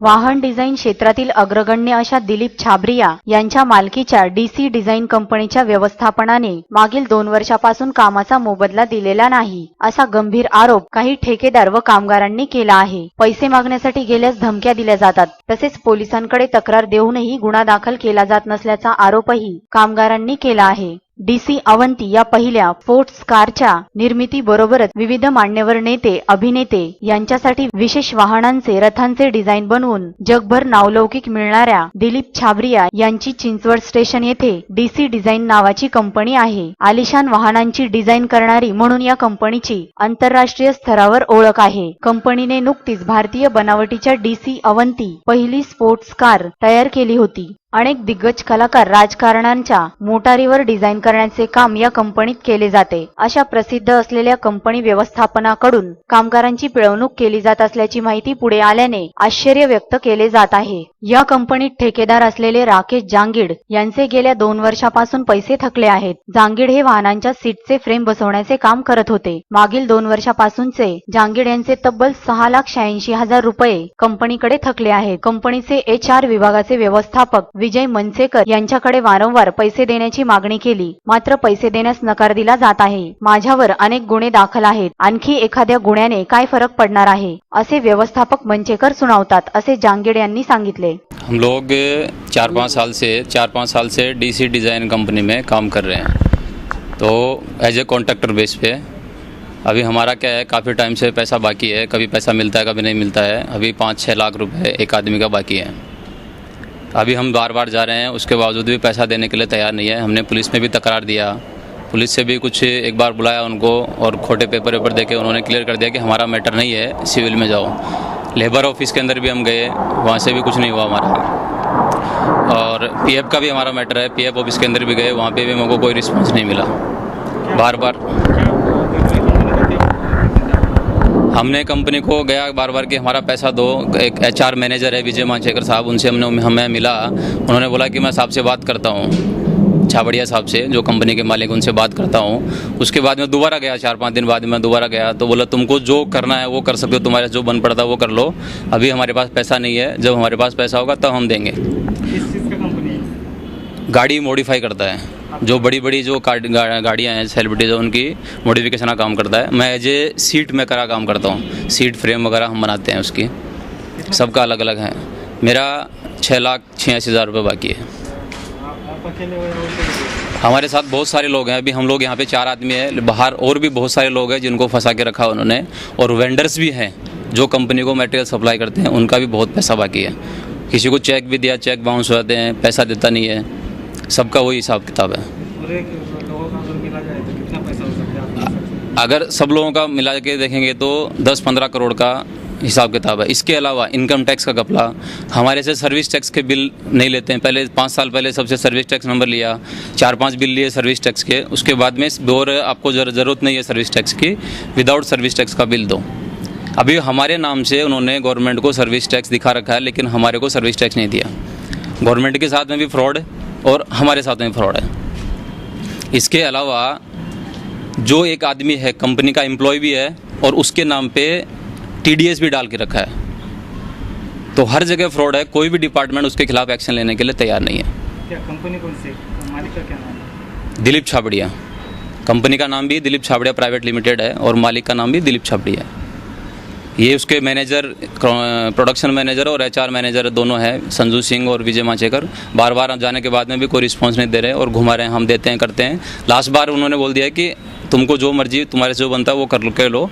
वाहन डिझाईन क्षेत्रातील अग्रगण्य अशा दिलीप छाबरिया यांच्या मालकीच्या डीसी डिझाईन कंपनीच्या व्यवस्थापनाने मागील 2 वर्षापासून कामाचा मोबदला दिलेला नाही असा गंभीर आरोप काही ठेकेदार व कामगारांनी केला आहे। पैसे मागण्यासाठी गेल्यास धमक्या दिल्या जातात, तसेच पोलिसांकडे तक्रार देऊनही गुन्हा दाखल केला जात नसल्याचा आरोपही कामगारांनी केला आहे। डीसी अवंती या पहिल्या स्पोर्ट्स कारच्या निर्मितीबरोबरच विविध मान्यवर नेते, अभिनेते यांच्यासाठी विशेष वाहनांचे, रथांचे डिझाईन बनवून जगभर नावलौकिक मिळणाऱ्या दिलीप छाबरिया यांची चिंचवड स्टेशन येथे डीसी डिझाईन नावाची कंपनी आहे। आलिशान वाहनांची डिझाईन करणारी म्हणून या कंपनीची आंतरराष्ट्रीय स्तरावर ओळख आहे। कंपनीने नुकतीच भारतीय बनावटीच्या डीसी अवंती पहिली स्पोर्ट्स कार तयार केली होती। अनेक दिग्गज कलाकार, राजकारण्यांच्या मोटारीवर डिझाईन करण्याचे काम या कंपनीत केले जाते। अशा प्रसिद्ध असलेल्या कंपनी व्यवस्थापनाकडून कामगारांची पिळवणूक केली जात असल्याची माहिती पुढे आल्याने आश्चर्य व्यक्त केले जात आहे। या कंपनीत ठेकेदार असलेले राकेश जांगीड यांचे गेल्या 2 वर्षापासून पैसे थकले आहेत। जांगीड हे वाहनांच्या सीटचे फ्रेम बसवण्याचे काम करत होते। मागील 2 वर्षापासूनचे जांगीड यांचे तब्बल 6,86,000 रुपये कंपनीकडे थकले आहेत। कंपनीचे HR विभागाचे व्यवस्थापक विजय मनसेकर यांच्याकडे वारंवार पैसे देण्याची मागणी केली, मात्र पैसे देण्यास नकार दिला जात आहे। माझ्यावर अनेक गुन्हे दाखल आहेत, आणखी एखाद्या गुन्ह्याने काय फरक पडणार आहे असे व्यवस्थापक मनसेकर सुनावतात, असे जांगीड यांनी सांगितले। हम लोग 4-5 साल से डीसी डिज़ाइन कंपनी में काम कर रहे हैं, तो एज ए कॉन्ट्रैक्टर बेस पे अभी हमारा क्या है, काफ़ी टाइम से पैसा बाकी है, कभी पैसा मिलता है कभी नहीं मिलता है। अभी 5-6 लाख रुपए एक आदमी का बाकी है। अभी हम बार जा रहे हैं, उसके बावजूद भी पैसा देने के लिए तैयार नहीं है। हमने पुलिस में भी तकरार दिया, पुलिस से भी कुछ एक बार बुलाया उनको और खोटे पेपर देके उन्होंने क्लियर कर दिया कि हमारा मैटर नहीं है, सिविल में जाओ। लेबर ऑफिस के अंदर भी हम गए, वहाँ से भी कुछ नहीं हुआ हमारा। और PF का भी हमारा मैटर है, PF ऑफिस के अंदर भी गए, वहाँ पे भी मेरे को कोई रिस्पॉन्स नहीं मिला। बार हमने कंपनी को गया बार कि हमारा पैसा दो। एक HR मैनेजर है विजय मनसेकर साहब, उनसे हमें मिला। उन्होंने बोला कि मैं साहब से बात करता हूँ, छाबड़िया साहब से, जो कंपनी के मालिक, उनसे बात करता हूँ। उसके बाद मैं दोबारा गया, 4-5 दिन बाद मैं दोबारा गया तो बोला तुमको जो करना है वो कर सकते हो, तुम्हारे जो बन पड़ता है वो कर लो, अभी हमारे पास पैसा नहीं है, जब हमारे पास पैसा होगा तब हम देंगे। किस चीज़ का कंपनी है? गाड़ी मॉडिफाई करता है, जो बड़ी जो गाड़ियाँ हैं सेलिब्रिटीज, उनकी मॉडिफिकेशन का काम करता है। मैं एज ए सीट मेकर का काम करता हूँ, सीट फ्रेम वगैरह हम बनाते हैं उसकी, सबका अलग अलग है। मेरा 6,86,000 रुपये बाकी है। हमारे साथ बहुत सारे लोग हैं, अभी हम लोग यहाँ पे 4 आदमी हैं, बाहर और भी बहुत सारे लोग हैं जिनको फंसा के रखा उन्होंने, और वेंडर्स भी हैं जो कंपनी को मटेरियल सप्लाई करते हैं, उनका भी बहुत पैसा बाकी है। किसी को चेक भी दिया, चेक बाउंस हो जाते हैं, पैसा देता नहीं है, सबका वही हिसाब किताब है। अगर सब लोगों का मिला के देखेंगे तो 10-15 करोड़ का हिसाब किताब है। इसके अलावा इनकम टैक्स का घपला, हमारे से सर्विस टैक्स के बिल नहीं लेते हैं। पहले 5 साल पहले सबसे सर्विस टैक्स नंबर लिया, 4-5 बिल लिए सर्विस टैक्स के, उसके बाद में और आपको ज़रूरत नहीं है सर्विस टैक्स की, विदाउट सर्विस टैक्स का बिल दो। अभी हमारे नाम से उन्होंने गवर्नमेंट को सर्विस टैक्स दिखा रखा है, लेकिन हमारे को सर्विस टैक्स नहीं दिया। गवर्नमेंट के साथ में भी फ्रॉड और हमारे साथ में फ्रॉड है। इसके अलावा जो एक आदमी है, कंपनी का एम्प्लॉय भी है, और उसके नाम पे TDS भी डाल के रखा है, तो हर जगह फ्रॉड है। कोई भी डिपार्टमेंट उसके खिलाफ एक्शन लेने के लिए तैयार नहीं है। क्या कंपनी कौन सी, मालिक का क्या नाम है? दिलीप छाबड़िया। कंपनी का नाम भी दिलीप छाबड़िया प्राइवेट लिमिटेड है और मालिक का नाम भी दिलीप छाबड़िया है। ये उसके मैनेजर, प्रोडक्शन मैनेजर और HR मैनेजर दोनों हैं, संजू सिंह और विजय मनसेकर। बार जाने के बाद में भी कोई रिस्पांस नहीं दे रहे और घुमा रहे हैं, हम देते हैं, करते हैं। लास्ट बार उन्होंने बोल दिया कि तुमको जो मर्जी, तुम्हारे से जो बनता है वो कर लो,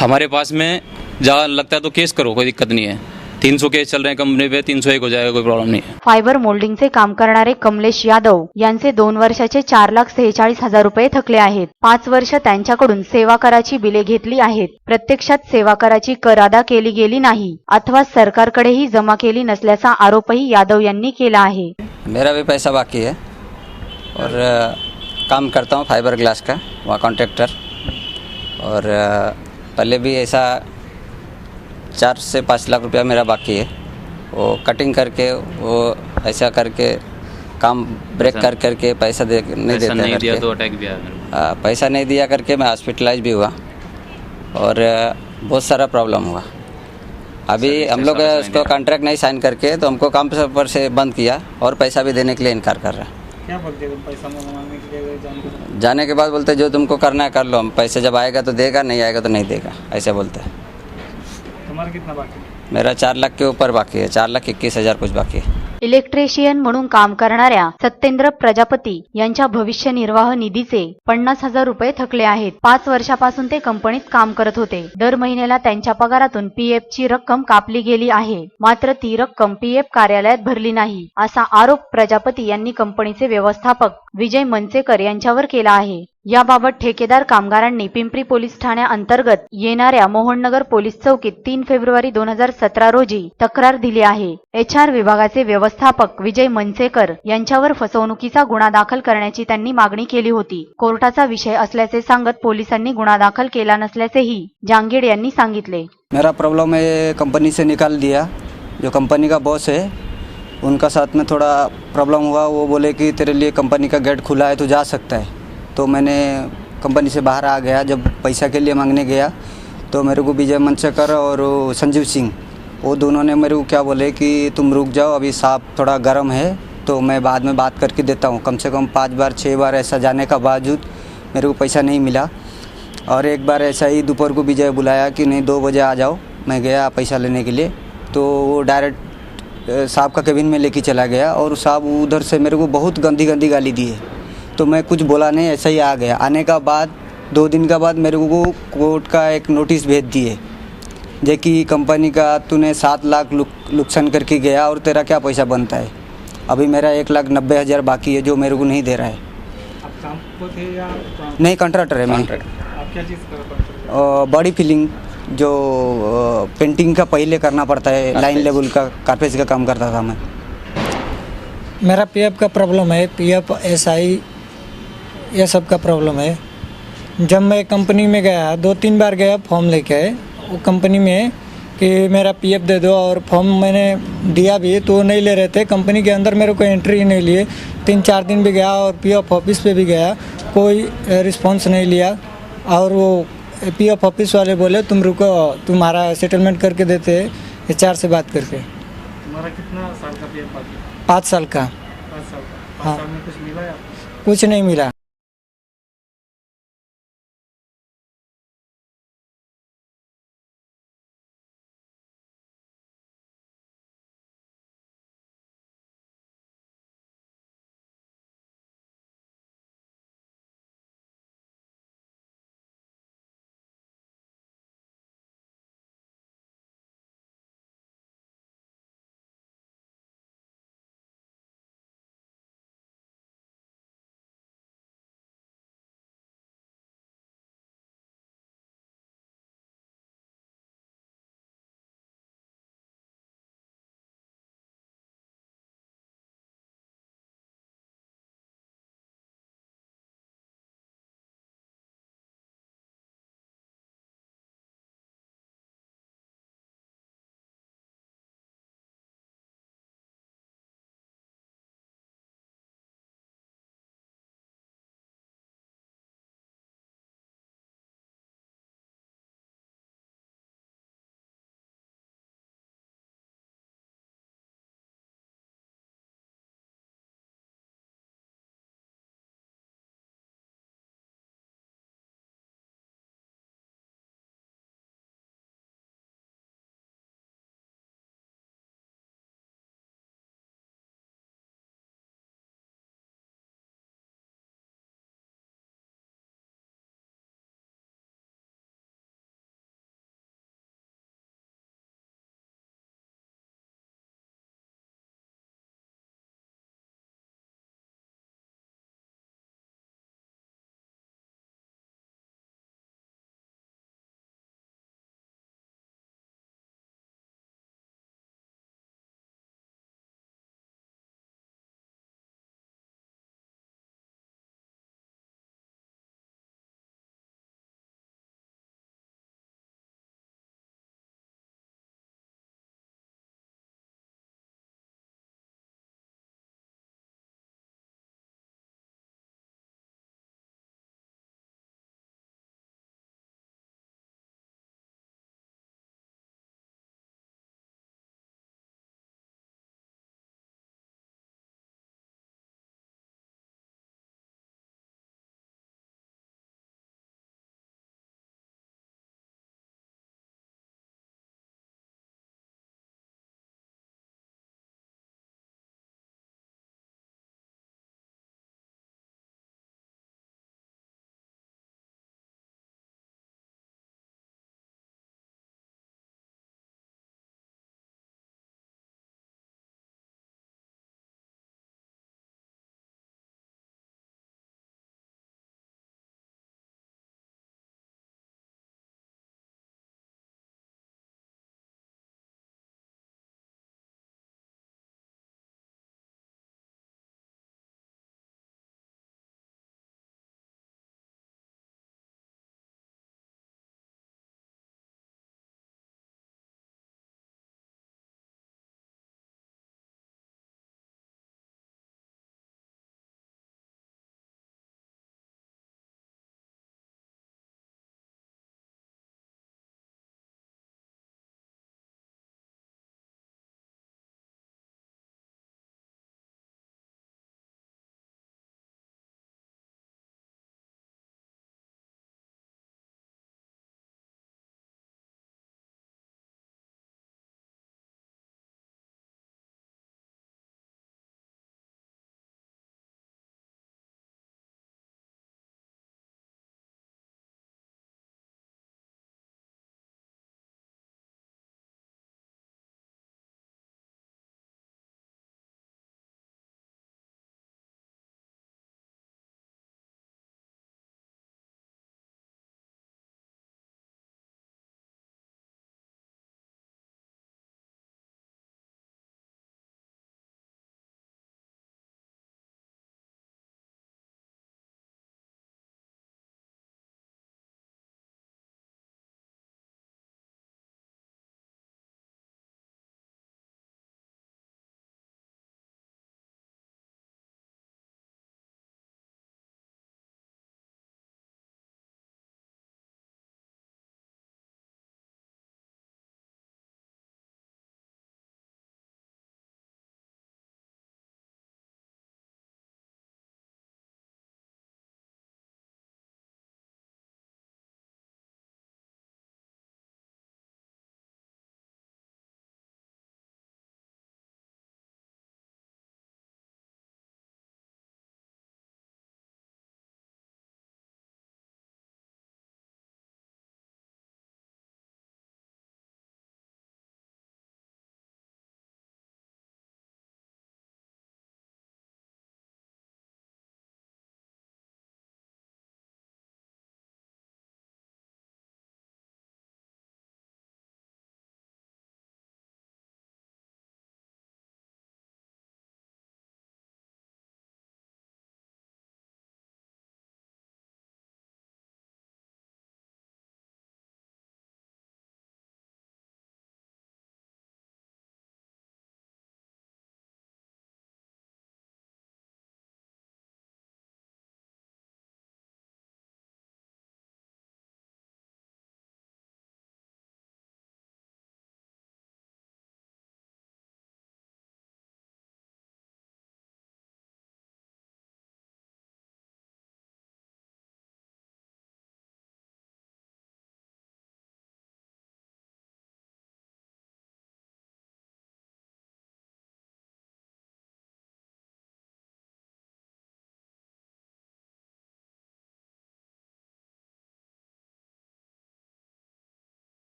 हमारे पास में जहाँ लगता है तो केस करो, कोई दिक्कत नहीं है। 300 केस चल रहे हैं कंपनी पे, 301 हो जाएगा, कोई प्रॉब्लम नहीं है। फायबर मोल्डिंगचे काम करणारे कमलेश यादव यांचे 2 वर्षाचे 4,46,000 रुपये थकले आहेत। 5 वर्ष त्यांच्याकडून सेवा कराची बिले घेतली आहेत। प्रत्यक्षात सेवा कराची कर अदा केली गेली नाही अथवा सरकारकडेही जमा केली नसल्याचा आरोपही यादव यांनी केला आहे। मेरा भी पैसा बाकी है और काम करता हूँ फाइबर ग्लास का, वहाँ कॉन्ट्रैक्टर, और पहले भी ऐसा 4 से 5 लाख रुपया मेरा बाकी है। वो कटिंग करके, वो ऐसा करके काम ब्रेक करके पैसा नहीं देता, नहीं दिया तो अटैक भी आया। पैसा नहीं दिया करके मैं हॉस्पिटलाइज भी हुआ और बहुत सारा प्रॉब्लम हुआ। अभी हम लोग उसको कॉन्ट्रैक्ट नहीं साइन करके तो हमको काम पर से बंद किया और पैसा भी देने के लिए इनकार कर रहा है। क्या बोलते हैं पैसा मांगने के लिए जानते? जाने के बाद बोलते जो तुमको करना है कर लो, हम पैसे जब आएगा तो देगा, नहीं आएगा तो नहीं देगा, ऐसे बोलते हैं। तुम्हारा कितना बाकी है? मेरा 4 लाख के ऊपर बाकी है, 4,21,000 कुछ बाकी है। इलेक्ट्रिशियन म्हणून काम करणाऱ्या सत्येंद्र प्रजापती यांच्या भविष्य निर्वाह निधीचे 50,000 रुपये थकले आहेत। 5 वर्षापासून ते कंपनीत काम करत होते। दर महिन्याला त्यांच्या पगारातून पीएफ ची रक्कम कापली गेली आहे, मात्र ती रक्कम पीएफ कार्यालयात भरली नाही, असा आरोप प्रजापती यांनी कंपनीचे व्यवस्थापक विजय मनसेकर यांच्यावर केला आहे। याबाबत ठेकेदार कामगारांनी पिंपरी पोलीस ठाण्याअंतर्गत येणाऱ्या मोहननगर पोलीस चौकीत 3 फेब्रुवारी 2017 रोजी तक्रार दिली आहे। HR विभागाचे व्यवस्थापक विजय मनसेकर यांच्यावर फसवणुकीचा गुन्हा दाखल करण्याची त्यांनी मागणी केली होती। कोर्टाचा विषय असल्याचे सांगत पोलिसांनी गुन्हा दाखल केला नसल्याचेही जांगीड यांनी सांगितले। मेरा प्रॉब्लम है कंपनी से निकाल दिया, जो कंपनी का बॉस है उनका साथ में थोड़ा प्रॉब्लम हुआ। वो बोले कि तेरे लिए कंपनी का गेट खुला है, तो जा सकता है। तो मैंने कंपनी से बाहर आ गया। जब पैसा के लिए मांगने गया तो मेरे को विजय मनसेकर और संजीव सिंह, वो दोनों ने मेरे को क्या बोले कि तुम रुक जाओ, अभी सांप थोड़ा गर्म है तो मैं बाद में बात करके देता हूँ। कम से कम 5 बार 6 बार ऐसा जाने का बावजूद मेरे को पैसा नहीं मिला। और एक बार ऐसा ही दोपहर को विजय बुलाया कि नहीं 2 बजे आ जाओ। मैं गया पैसा लेने के लिए, तो वो डायरेक्ट साहब का केबिन में लेके चला गया और साहब उधर से मेरे को बहुत गंदी गंदी गाली दी है। तो मैं कुछ बोला नहीं, ऐसा ही आ गया। आने का बाद 2 दिन का बाद मेरे को कोर्ट का एक नोटिस भेज दिए, जे कि कंपनी का तूने 7 लाख नुकसान करके गया और तेरा क्या पैसा बनता है। अभी मेरा 1,90,000 बाकी है जो मेरे को नहीं दे रहा है। आप काम को थे या नहीं, कॉन्ट्रैक्टर है मैं। आप क्या चीज़ कर? बॉडी फिलिंग जो पेंटिंग का पहले करना पड़ता है, लाइन लेवल का कारपेज का काम करता था मैं। मेरा पीएफ का प्रॉब्लम है, पीएफ SI ये सब का प्रॉब्लम है। जब मैं कंपनी में गया 2-3 बार गया फॉर्म लेके, वो कंपनी में कि मेरा पीएफ दे दो, और फॉर्म मैंने दिया भी तो नहीं ले रहे थे। कंपनी के अंदर मेरे को एंट्री ही नहीं लिए। 3-4 दिन भी गया और पीएफ ऑफिस पे भी गया, कोई रिस्पांस नहीं लिया। और वो पीएफ ऑफिस वाले बोले तुम रुको, तुम्हारा सेटलमेंट करके देते HR से बात करके। तुम्हारा कितना साल का पीएफ बाकी है? 5 साल का। 5 साल का। 5 हाँ। साल में कुछ मिला या? कुछ नहीं मिला।